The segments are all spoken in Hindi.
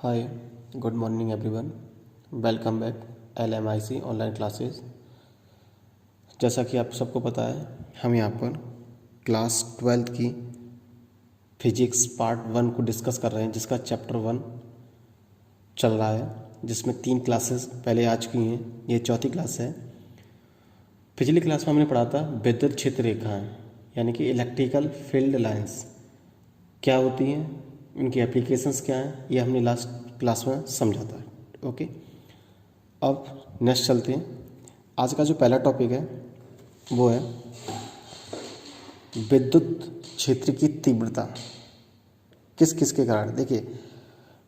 हाय, good morning everyone. Welcome back LMIC online classes. जैसा कि आप सबको पता है, हम यहाँ पर क्लास 12 की फिजिक्स पार्ट 1 को डिस्कस कर रहे हैं, जिसका चैप्टर 1 चल रहा है, जिसमें 3 क्लासेस पहले आ चुकी हैं। ये चौथी क्लास है। पिछली क्लास में हमने पढ़ा था विद्युत क्षेत्र रेखाएँ, यानी कि इलेक्ट्रिकल फील्ड लाइंस क्या होती हैं, इनकी एप्लीकेशंस क्या हैं, ये हमने लास्ट क्लास में समझा था। ओके, अब नेक्स्ट चलते हैं। आज का जो पहला टॉपिक है वो है विद्युत क्षेत्र की तीव्रता किस किस के कारण। देखिए,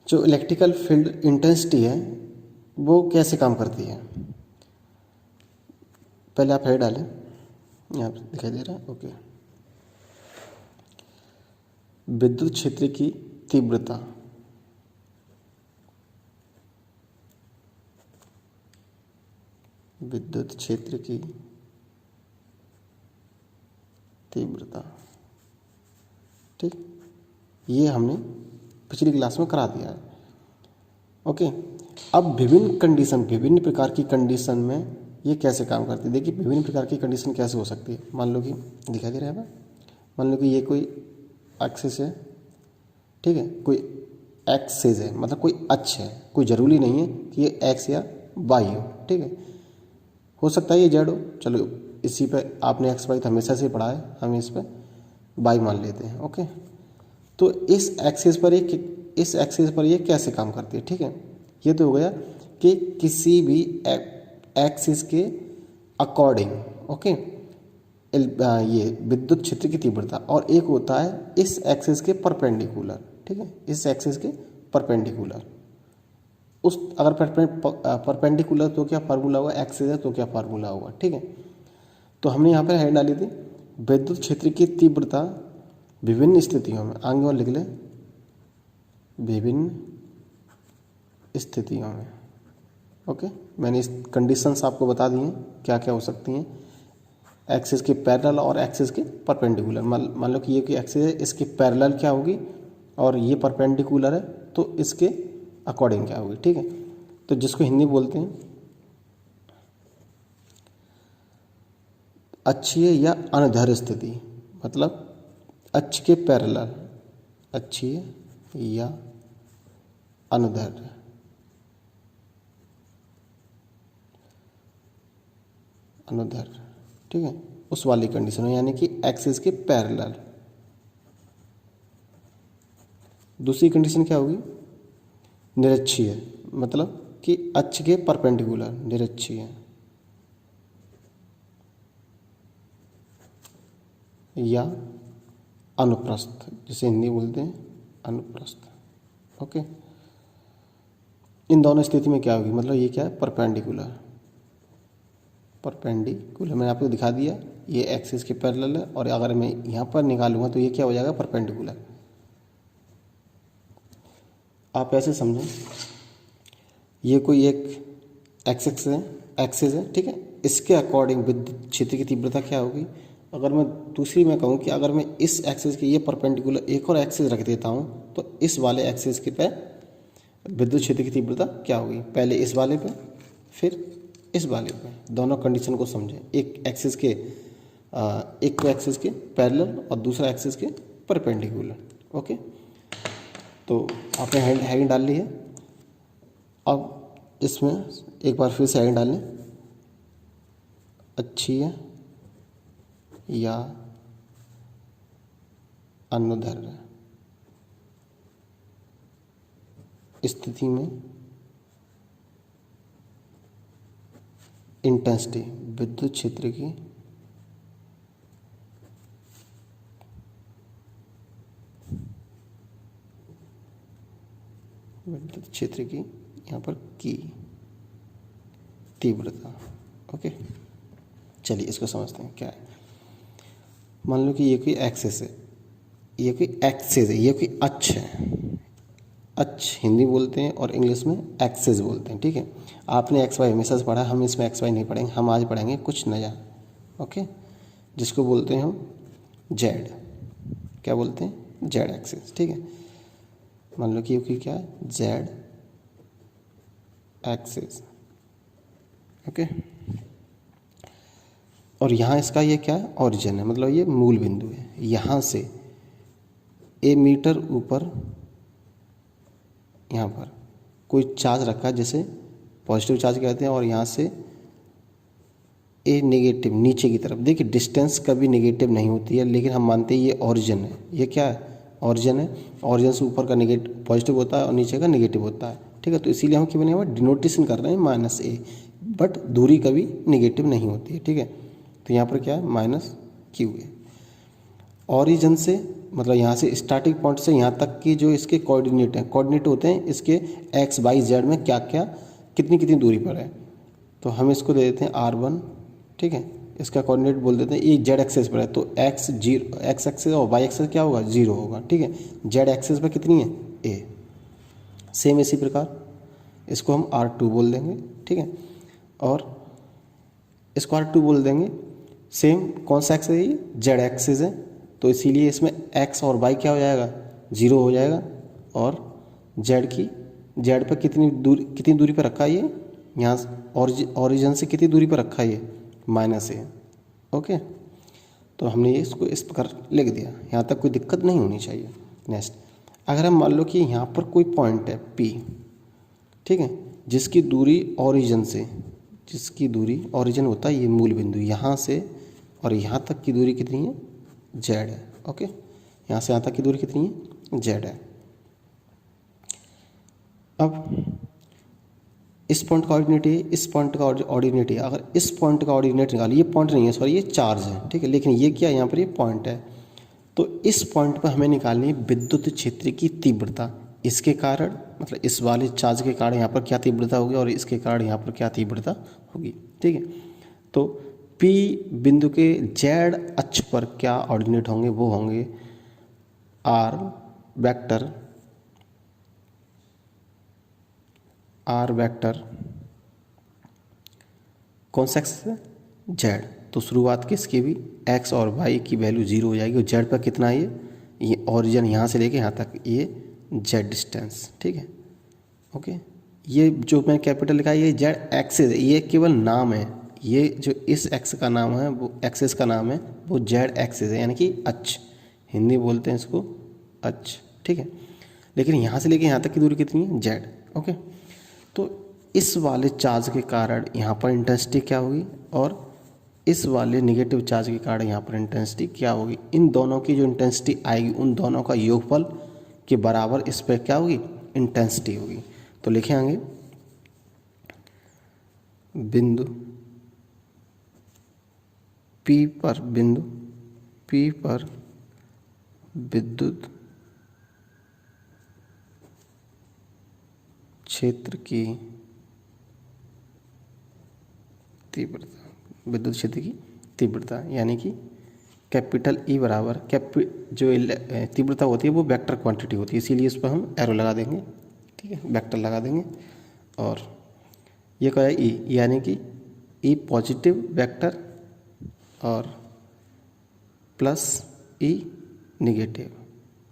जो इलेक्ट्रिकल फील्ड इंटेंसिटी है वो कैसे काम करती है। पहले आप हेड डालें, यहाँ पर दिखाई दे रहा है। ओके, विद्युत क्षेत्र की तीव्रता। विद्युत क्षेत्र की तीव्रता, ठीक, ये हमने पिछली क्लास में करा दिया है। ओके, अब विभिन्न प्रकार की कंडीशन में ये कैसे काम करती है। देखिए, विभिन्न प्रकार की कंडीशन कैसे हो सकती है। मान लो कि दिखाई दे रहा है, मान लो कि ये कोई एक्सिस है, ठीक है, कोई एक्सिस है, मतलब कोई अक्ष है। कोई ज़रूरी नहीं है कि ये एक्स या वाई हो, ठीक है, हो सकता है ये जेड हो। चलो, इसी पे आपने एक्स वाई तो हमेशा से पढ़ा है, हम इस पे वाई मान लेते हैं। ओके, तो इस एक्सिस पर ये कैसे काम करती है। ठीक है, ये तो हो गया कि किसी भी एक्सिस के अकॉर्डिंग। ओके, ये विद्युत क्षेत्र की तीव्रता। और एक होता है इस एक्सिस के परपेंडिकुलर, ठीक है, इस एक्सिस के परपेंडिकुलर। उस अगर परपेंडिकुलर तो क्या फार्मूला होगा, एक्सिस है तो क्या फार्मूला होगा। ठीक है, तो हमने यहाँ पर हेड डाली थी विद्युत क्षेत्र की तीव्रता विभिन्न स्थितियों में। आगे और लिख ले, विभिन्न स्थितियों में। ओके, मैंने इस कंडीशंस आपको बता दी हैं क्या क्या हो सकती हैं। एक्सिस के पैरेलल और एक्सिस के परपेंडिकुलर। मान लो कि ये कि एक्सिस है, इसके पैरेलल क्या होगी और ये परपेंडिकुलर है तो इसके अकॉर्डिंग क्या होगी। ठीक है, तो जिसको हिंदी बोलते हैं अक्षीय या अनुदैर्ध्य स्थिति, मतलब अक्ष के पैरेलल, अक्षीय या अनुदैर्ध्य। अनुदैर्ध्य, ठीक है, उस वाली कंडीशन है, यानी कि एक्सिस के पैरेलल। दूसरी कंडीशन क्या होगी, निरक्षीय, मतलब कि अक्ष के परपेंडिकुलर, निरक्षीय या अनुप्रस्थ, जिसे हिंदी बोलते हैं अनुप्रस्थ। ओके, इन दोनों स्थिति में क्या होगी, मतलब ये क्या है, परपेंडिकुलर। मैंने आपको दिखा दिया, ये एक्सिस के पैरेलल है, और अगर मैं यहाँ पर निकालूंगा तो ये क्या हो जाएगा, परपेंडिकुलर। आप ऐसे समझें, ये कोई एक एक्सिस है, ठीक है, इसके अकॉर्डिंग विद्युत क्षेत्र की तीव्रता क्या होगी। अगर मैं दूसरी में कहूँ कि अगर मैं इस एक्सिस के ये परपेंडिकुलर एक और एक्सिस रख देता हूँ तो इस वाले एक्सिस के पे विद्युत क्षेत्र की तीव्रता क्या होगी। पहले इस वाले पे, फिर इस वाले पे। दोनों कंडीशन को समझें, एक एक्सिस के पैरेलल और दूसरा एक्सिस के परपेंडिकुलर। ओके, तो आपने हेडिंग डाल ली है। अब इसमें एक बार फिर से हेडिंग डाल लें, अक्षीय या अनुदैर्ध्य स्थिति में इंटेंसिटी, विद्युत क्षेत्र की यहाँ पर की तीव्रता। ओके, चलिए इसको समझते हैं क्या है। मान लो कि ये कोई एक्सिस है, ये कोई अक्ष है। अक्ष हिंदी बोलते हैं और इंग्लिश में एक्सिस बोलते हैं। ठीक है, आपने एक्स वाई हमेशा से पढ़ा, हम इसमें एक्स वाई नहीं पढ़ेंगे, हम आज पढ़ेंगे कुछ नया। ओके, जिसको बोलते हैं हम जेड, क्या बोलते हैं, जेड एक्सिस। ठीक है, मान लो कि क्या है, जेड एक्सिस। ओके, और यहाँ इसका ये क्या है, ओरिजिन है, मतलब ये मूल बिंदु है। यहाँ से ए मीटर ऊपर यहाँ पर कोई चार्ज रखा है, जैसे पॉजिटिव चार्ज कहते हैं, और यहाँ से ए नेगेटिव नीचे की तरफ। देखिए डिस्टेंस कभी नेगेटिव नहीं होती है, लेकिन हम मानते हैं ये ओरिजिन है। ये क्या है, ओरिजिन है। ओरिजिन से ऊपर का नेगेटिव पॉजिटिव होता है और नीचे का नेगेटिव होता है, ठीक है। तो इसीलिए हम क्या बने हुआ डिनोटेशन कर रहे हैं माइनस ए, बट दूरी कभी नेगेटिव नहीं होती है, ठीक है। तो यहाँ पर क्या है, माइनस क्यू है। ओरिजिन से मतलब यहाँ से स्टार्टिंग पॉइंट से यहाँ तक की जो इसके कोऑर्डिनेट हैं, कोऑर्डिनेट होते हैं इसके एक्स वाई जेड में क्या क्या कितनी कितनी दूरी पर है। तो हम इसको दे देते हैं R1, ठीक है। इसका कोऑर्डिनेट बोल देते हैं, ये जेड एक्सेस पर है तो एक्स एक्सेस और वाई एक्सेस क्या होगा, 0 होगा, ठीक है। जेड एक्सेस पर कितनी है, ए। सेम इसी प्रकार इसको हम R2 बोल देंगे, ठीक है। और इसको R2 बोल देंगे। सेम कौन सा एक्सेस है, ये जेड एक्सेस है, तो इसीलिए इसमें एक्स और वाई क्या हो जाएगा, 0 हो जाएगा। और जेड पर कितनी दूरी पर रखा है ये, यहाँ ओरिजिन से कितनी दूरी पर रखा है ये, माइनस ए। ओके, तो हमने ये इसको इस प्रकार लिख दिया, यहाँ तक कोई दिक्कत नहीं होनी चाहिए। नेक्स्ट, अगर हम मान लो कि यहाँ पर कोई पॉइंट है P, ठीक है, जिसकी दूरी ओरिजिन होता है ये मूल बिंदु, यहाँ से और यहाँ तक की दूरी कितनी है, जेड है। ओके, यहाँ से यहाँ तक की दूरी कितनी है, जेड है। अब इस पॉइंट का ऑर्डिनेट है, इस पॉइंट का ऑर्डिनेट है। अगर इस पॉइंट का ऑर्डिनेट निकालिए, ये पॉइंट नहीं है सॉरी, ये चार्ज है, ठीक है, लेकिन ये क्या है, यहाँ पर ये पॉइंट है। तो इस पॉइंट पर हमें निकालनी है विद्युत क्षेत्र की तीव्रता। इसके कारण मतलब इस वाले चार्ज के कारण यहाँ पर क्या तीव्रता होगी और इसके कारण यहाँ पर क्या तीव्रता होगी, ठीक है। तो P बिंदु के जेड अक्ष पर क्या ऑर्डिनेट होंगे, वो होंगे आर वेक्टर कौन सा एक्सेस है, जेड। तो शुरुआत किसकी भी, एक्स और वाई की वैल्यू 0 हो जाएगी। और जेड पर कितना है, ये ओरिजिन यहाँ से लेके यहाँ तक ये जेड डिस्टेंस, ठीक है। ओके, ये जो मैंने कैपिटल लिखा है ये जेड एक्सेस है, ये केवल नाम है। ये जो इस एक्स का नाम है, वो एक्सेस का नाम है, वो जेड एक्सेस है, यानी कि अक्ष, हिंदी बोलते हैं इसको अक्ष, ठीक है। लेकिन यहाँ से लेके यहाँ तक की दूरी कितनी है, जेड। ओके, तो इस वाले चार्ज के कारण यहाँ पर इंटेंसिटी क्या होगी और इस वाले नेगेटिव चार्ज के कारण यहाँ पर इंटेंसिटी क्या होगी। इन दोनों की जो इंटेंसिटी आएगी उन दोनों का योगफल के बराबर इस पर क्या होगी, इंटेंसिटी होगी। तो लिखे आगे बिंदु P पर विद्युत क्षेत्र की तीव्रता, यानी कि कैपिटल E बराबर जो तीव्रता होती है वो वेक्टर क्वांटिटी होती है, इसीलिए इस पर हम एरो लगा देंगे, ठीक है, वेक्टर लगा देंगे। और ये क्या है, E, यानी कि E पॉजिटिव वेक्टर और प्लस E नेगेटिव,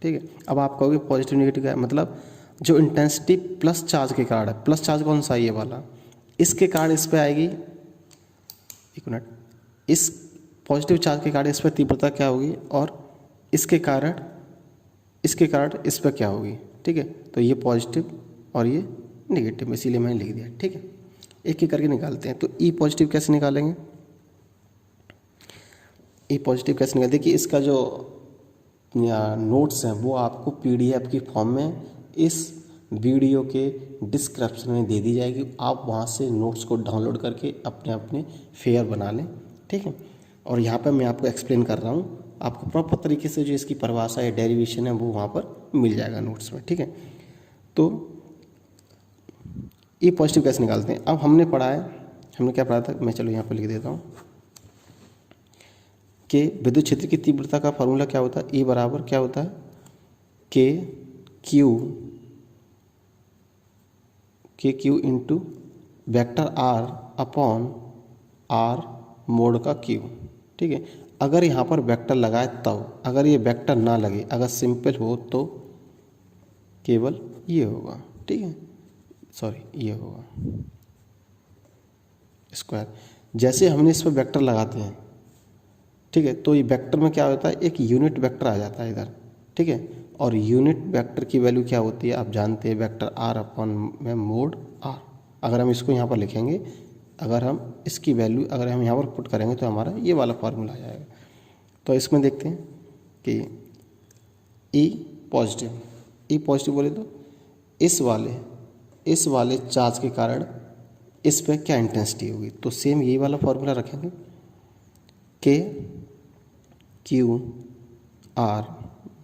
ठीक है। अब आप कहोगे पॉजिटिव नेगेटिव क्या है, मतलब जो इंटेंसिटी प्लस चार्ज के कारण है, प्लस चार्ज कौन सा है, ये वाला, इसके कारण इस पर आएगी, एक मिनट, इस पॉजिटिव चार्ज के कारण इस पर तीव्रता क्या होगी और इसके कारण इस पर क्या होगी, ठीक है। तो ये पॉजिटिव और ये नेगेटिव, इसीलिए मैंने लिख दिया, ठीक है। एक एक करके निकालते हैं। तो E पॉजिटिव कैसे निकालेंगे, E पॉजिटिव कैसे निकालेंगे, देखिए इसका जो नोट्स हैं वो आपको PDF की फॉर्म में इस वीडियो के डिस्क्रिप्शन में दे दी जाएगी। आप वहाँ से नोट्स को डाउनलोड करके अपने फेयर बना लें, ठीक है। और यहाँ पर मैं आपको एक्सप्लेन कर रहा हूँ, आपको प्रॉपर तरीके से जो इसकी परिभाषा या डेरिवेशन है वो वहाँ पर मिल जाएगा नोट्स में, ठीक है। तो E पॉजिटिव कैसे निकालते हैं, अब हमने क्या पढ़ा था, मैं चलो यहाँ पर लिख देता हूँ कि विद्युत क्षेत्र की तीव्रता का फॉर्मूला क्या होता है, E बराबर क्या होता है, के Q into vector R upon R mode का Q, ठीक है। अगर यहाँ पर वेक्टर लगाए तब, अगर ये वेक्टर ना लगे, अगर सिंपल हो तो K केवल ये होगा, ठीक है, सॉरी ये होगा स्क्वायर। जैसे हमने इस पर वेक्टर लगाते हैं, ठीक है, तो ये वेक्टर में क्या होता है, एक यूनिट वेक्टर आ जाता है इधर, ठीक है, और यूनिट वेक्टर की वैल्यू क्या होती है आप जानते हैं, वेक्टर आर अपॉन में मोड आर। अगर हम इसको यहाँ पर लिखेंगे, अगर हम इसकी वैल्यू अगर हम यहाँ पर पुट करेंगे तो हमारा ये वाला फार्मूला आ जाएगा। तो इसमें देखते हैं कि ई पॉजिटिव बोले तो इस वाले चार्ज के कारण इस पे क्या इंटेंसिटी होगी, तो सेम यही वाला फॉर्मूला रखेंगे, के क्यू आर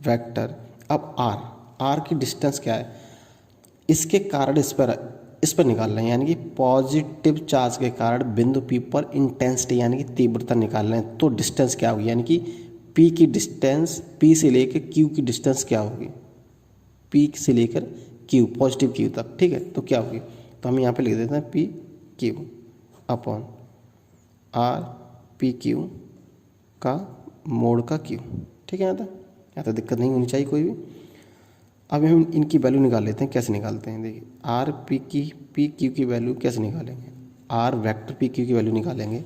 वेक्टर। अब आर की डिस्टेंस क्या है, इसके कारण इस पर निकाल रहे हैं, यानी कि पॉजिटिव चार्ज के कारण बिंदु पी पर इंटेंसिटी यानी कि तीव्रता निकाल रहे हैं। तो डिस्टेंस क्या होगी, यानी कि पी की डिस्टेंस, पी से लेकर क्यू की डिस्टेंस क्या होगी, पी से लेकर क्यू, पॉजिटिव क्यू तक, ठीक है, तो क्या होगी, तो हम यहाँ पे लिख देते हैं P Q upon are P Q का मोड का क्यू, ठीक है। यहाँ तक दिक्कत नहीं होनी चाहिए कोई भी। अब हम इनकी वैल्यू निकाल लेते हैं, कैसे निकालते हैं, देखिए आर पी क्यू की वैल्यू कैसे निकालेंगे, आर वेक्टर पी क्यू की वैल्यू निकालेंगे,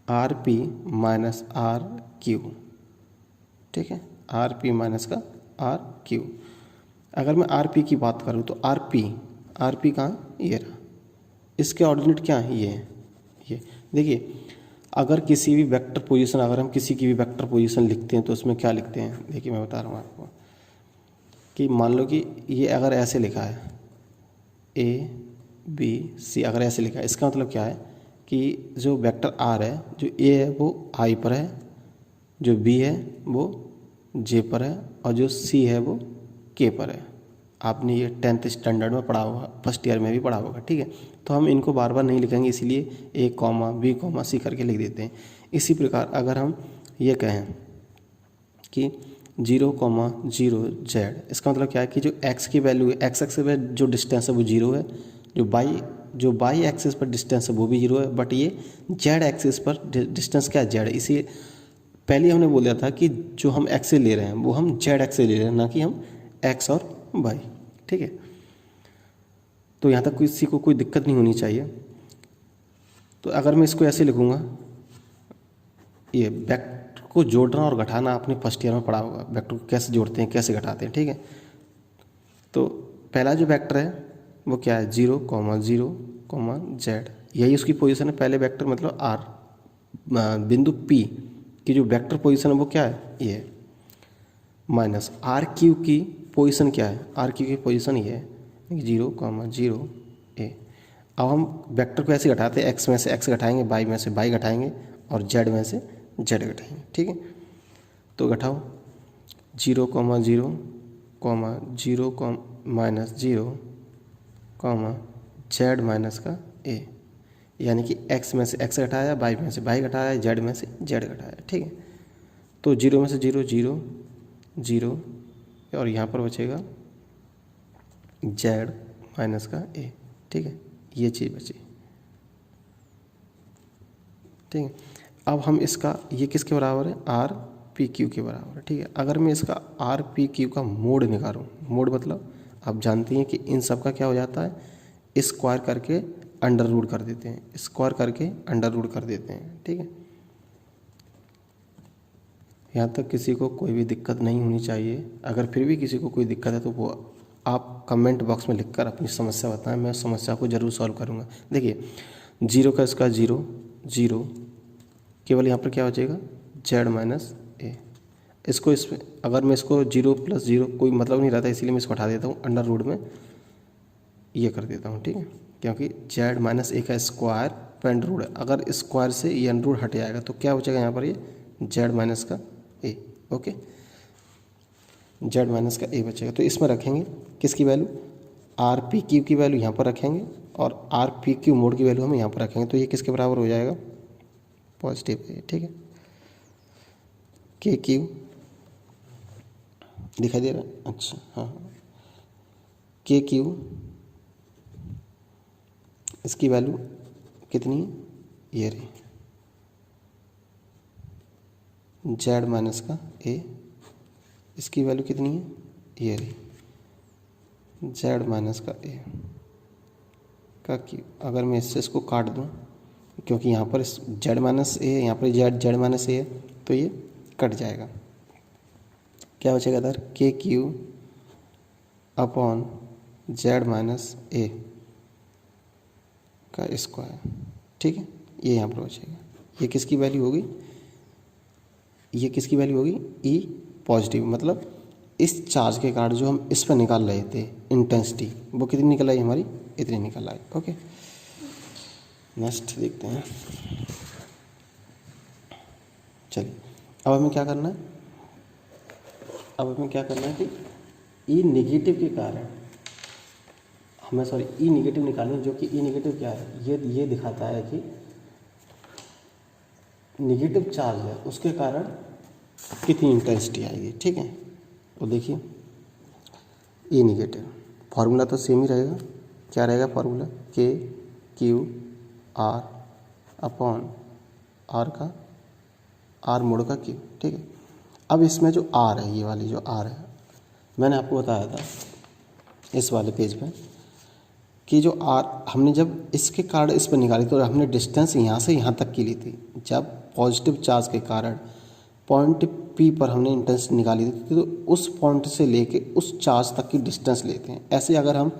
R P minus R Q, ठीक है, आर पी माइनस का आर क्यू। अगर मैं आर पी की बात करूँ तो आर पी कहाँ, ये रहा, इसके ऑर्डिनेट क्या है, ये देखिए, अगर किसी भी वेक्टर पोजीशन, अगर हम किसी की भी वेक्टर पोजीशन लिखते हैं तो उसमें क्या लिखते हैं, देखिए मैं बता रहा हूँ आपको, कि मान लो कि ये अगर ऐसे लिखा है ए बी सी, अगर ऐसे लिखा है, इसका मतलब क्या है कि जो वेक्टर आर है, जो ए है वो आई पर है, जो बी है वो जे पर है, और जो सी है वो के पर है। आपने ये 10th स्टैंडर्ड में पढ़ा होगा, फर्स्ट ईयर में भी पढ़ा होगा, ठीक है। तो हम इनको बार बार नहीं लिखेंगे, इसीलिए ए कॉमा बी कॉमा सी करके लिख देते हैं। इसी प्रकार अगर हम ये कहें कि 0,0 जेड, इसका मतलब क्या है कि जो एक्स की वैल्यू है, एक्स एक्सिस पर जो डिस्टेंस है वो 0 है, जो बाई एक्सिस पर डिस्टेंस है वो भी 0 है, बट ये जेड एक्सिस पर डिस्टेंस क्या है, जेड। इसी पहले हमने बोला था कि जो हम एक्स से ले रहे हैं वो हम जेड एक्स से ले रहे हैं, ना कि हम एक्स और वाई, ठीक है। तो यहाँ तक किसी को कोई दिक्कत नहीं होनी चाहिए। तो अगर मैं इसको ऐसे लिखूँगा, ये वेक्टर को जोड़ना और घटाना आपने फर्स्ट ईयर में पढ़ा होगा, वेक्टर को कैसे जोड़ते हैं कैसे घटाते हैं, ठीक है। तो पहला जो वेक्टर है वो क्या है, 0,0, जेड, यही उसकी पोजीशन है। पहले वेक्टर मतलब आर, बिंदु पी की जो वेक्टर पोजीशन है वो क्या है, ये, माइनस आर क्यू की पोजीशन क्या है, आर क्यू की पोजीशन ये है 0,0 ए। अब हम वेक्टर को ऐसे घटाते हैं, एक्स में से एक्स घटाएंगे, वाई में से वाई घटाएंगे, और जेड में से जेड घटाएंगे, ठीक है। तो घटाओ 0,0, माइनस 0, जेड माइनस का ए, यानी कि एक्स में से एक्स घटाया, वाई में से वाई घटाया, जेड में से जेड घटाया, ठीक है। तो 0 में से 0, 0, 0, और यहाँ पर बचेगा जेड माइनस का ए, ठीक है, ये चीज़ बची, ठीक है। अब हम इसका, ये किसके बराबर है, आर पी क्यू के बराबर है, ठीक है। अगर मैं इसका आर पी क्यू का मोड निकालूँ, मोड मतलब आप जानती हैं कि इन सब का क्या हो जाता है, स्क्वायर करके अंडर रूट कर देते हैं, स्क्वायर करके अंडर रूट कर देते हैं, ठीक है। यहाँ तक किसी को कोई भी दिक्कत नहीं होनी चाहिए। अगर फिर भी किसी को कोई दिक्कत है तो वो आप कमेंट बॉक्स में लिखकर अपनी समस्या बताएं, मैं उस समस्या को ज़रूर सॉल्व करूँगा। देखिए 0 का इसका 0, 0, केवल यहाँ पर क्या हो जाएगा, जेड माइनस ए। इसको इसमें अगर मैं इसको 0 + 0 कोई मतलब नहीं रहता, इसीलिए मैं इसको हटा देता हूँ, अंडर रूट में ये कर देता हूँ, ठीक है, क्योंकि जेड माइनस ए का स्क्वायर पे अंडर रूट है। अगर स्क्वायर से ये अंडर रूट हट जाएगा तो क्या बचेगा यहाँ पर, ये जेड माइनस का ए, ओके, जेड माइनस का ए बचेगा। तो इसमें रखेंगे किसकी वैल्यू, आर पी क्यू की वैल्यू यहाँ पर रखेंगे, और आर पी क्यू मोड की वैल्यू हम यहाँ पर रखेंगे। तो ये किसके बराबर हो जाएगा, पॉजिटिव ए, ठीक है। के क्यू दिखाई दे रहा है, अच्छा हाँ, के क्यू इसकी वैल्यू कितनी है, ये रही, जेड माइनस का ए, इसकी वैल्यू कितनी है, ये रही, जेड माइनस का ए का क्यू। अगर मैं इससे इसको काट दूं, क्योंकि यहाँ पर जेड माइनस ए है, यहाँ पर जेड माइनस ए है, तो ये कट जाएगा। क्या बचेगा इधर? के क्यू अपॉन जेड माइनस ए का स्क्वायर। ठीक है, ये यहाँ पर बचेगा। ये किसकी वैल्यू होगी? ये किसकी वैल्यू होगी? ई पॉजिटिव, मतलब इस चार्ज के कारण जो हम इस पर निकाल रहे थे इंटेंसिटी, वो कितनी निकल आई हमारी? इतनी निकल आई। ओके, नेक्स्ट देखते हैं। चलिए, अब हमें क्या करना है? अब हमें क्या करना है कि ई नेगेटिव के कारण हमें ई नेगेटिव निकालना, जो कि ई नेगेटिव क्या है? ये दिखाता है कि नेगेटिव चार्ज है, उसके कारण कितनी इंटेंसिटी आएगी। ठीक है, तो देखिए ई नेगेटिव, फार्मूला तो सेम ही रहेगा। क्या रहेगा फार्मूला? के क्यू आर अपॉन आर का आर मोड़ का क्यू। ठीक है, अब इसमें जो आर है, ये वाली जो आर है, मैंने आपको बताया था इस वाले पेज पे कि जो आर हमने जब इसके कारण इस पर निकाली तो हमने डिस्टेंस यहाँ से यहाँ तक की ली थी। जब पॉजिटिव चार्ज के कारण पॉइंट पी पर हमने इंटेंसिटी निकाली थी, तो उस पॉइंट से लेके उस चार्ज तक की डिस्टेंस लेते हैं। ऐसे अगर हम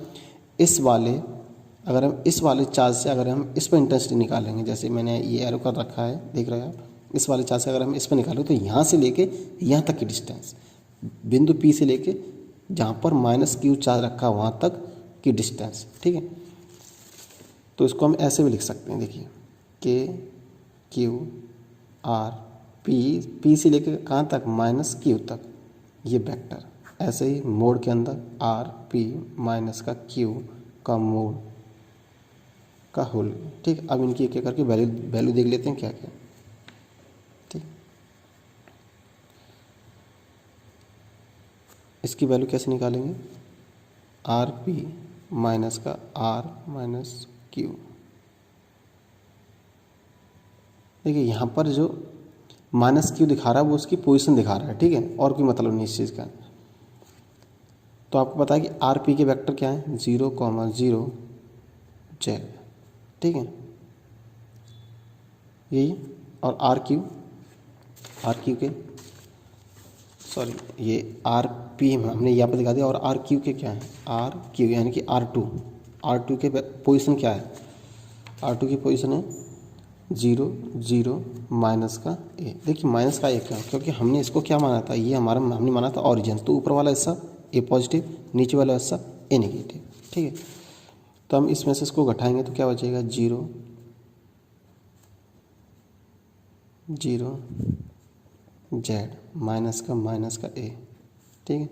इस वाले चार्ज से अगर हम इस पर इंटेंसिटी निकालेंगे, जैसे मैंने ये एरो कर रखा है, देख रहे हैं आप, इस वाले चार्ज से अगर हम इस पर निकालें तो यहाँ से लेके यहाँ तक की डिस्टेंस, बिंदु पी से लेके जहाँ पर माइनस क्यू चार्ज रखा वहाँ तक की डिस्टेंस। ठीक है, तो इसको हम ऐसे भी लिख सकते हैं। देखिए, के क्यू आर पी से लेकर कहाँ तक? माइनस क्यू तक, ये वेक्टर। ऐसे ही मोड के अंदर आर पी माइनस का क्यू का मोड का होल। ठीक, अब इनकी एक एक करके वैल्यू देख लेते हैं क्या क्या। ठीक, इसकी वैल्यू कैसे निकालेंगे? आर पी माइनस का आर माइनस क्यू। देखिए, यहाँ पर जो माइनस क्यू दिखा रहा है वो उसकी पोजीशन दिखा रहा है। ठीक है, और कोई मतलब नहीं इस चीज़ का। तो आपको पता है कि आर पी के वेक्टर क्या है? 0,0 जेड। ठीक है, यही। और आर क्यू के ये आर पी हमने यहाँ पर दिखा दिया। और आर क्यू के क्या है? आर क्यू यानी कि आर टू के पोजीशन क्या है? आर टू की पोजीशन है 0,0 माइनस का ए। देखिए, माइनस का ए क्या? क्योंकि हमने इसको क्या माना था? ये हमने माना था ऑरिजिन। तो ऊपर वाला हिस्सा ए पॉजिटिव, नीचे वाला हिस्सा ए नेगेटिव। ठीक है, तो हम इसमें से इसको घटाएंगे तो क्या बचेगा? 0 जेड माइनस का ए। ठीक है,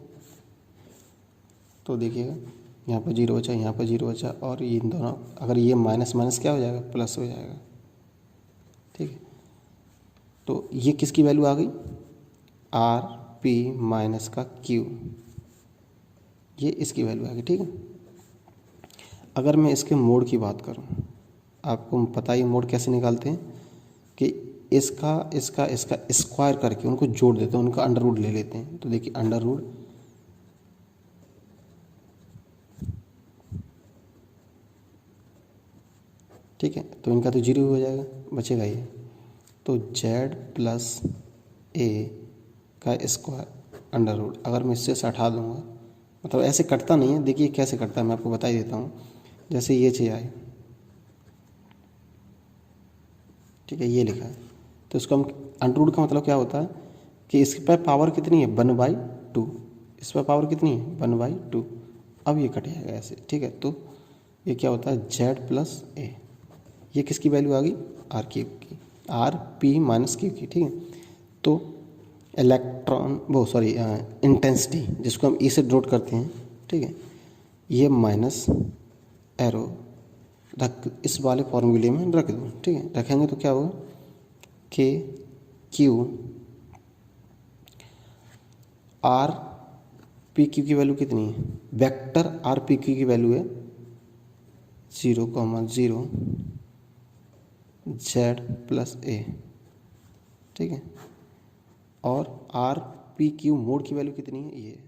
तो देखिएगा यहाँ पर 0 बचा, यहाँ पर 0 बचा, और ये दोनों अगर ये माइनस माइनस क्या हो जाएगा? प्लस हो जाएगा। ठीक है, तो ये किसकी वैल्यू आ गई? आर पी माइनस का क्यू, ये इसकी वैल्यू आ गई। ठीक है, अगर मैं इसके मोड की बात करूं, आपको पता ही मोड कैसे निकालते हैं कि इसका स्क्वायर करके उनको जोड़ देते हैं, उनका अंडर रूट ले लेते हैं। तो देखिए, अंडर रूट ठीक है, तो इनका तो 0 हो जाएगा, बचेगा ये। तो जेड प्लस ए का स्क्वायर अंडर रूट, अगर मैं इससे हटा दूंगा, मतलब ऐसे कटता नहीं है। देखिए कैसे कटता है, मैं आपको बता ही देता हूँ। जैसे ये चीज़ आई, ठीक है, ये लिखा है, तो इसको हम अंडर रूट का मतलब क्या होता है कि इस पर पावर कितनी है? 1/2। इस पर पावर कितनी है? 1/2। अब ये कट जाएगा ऐसे। ठीक है, तो ये क्या होता है? जेड प्लस ए। ये किसकी वैल्यू आ गई? आर क्यू की, आर पी माइनस क्यू की। ठीक है, तो इंटेंसिटी जिसको हम ई से डिनोट करते हैं। ठीक है, ये माइनस एरो रख इस वाले फॉर्मूले में रख दूँ। ठीक है, रखेंगे तो क्या होगा? के क्यू आर पी क्यू की वैल्यू कितनी है? वेक्टर आर पी क्यू की वैल्यू है 0,0 जेड प्लस ए। ठीक है, और आर पी क्यू मोड की वैल्यू कितनी है? ये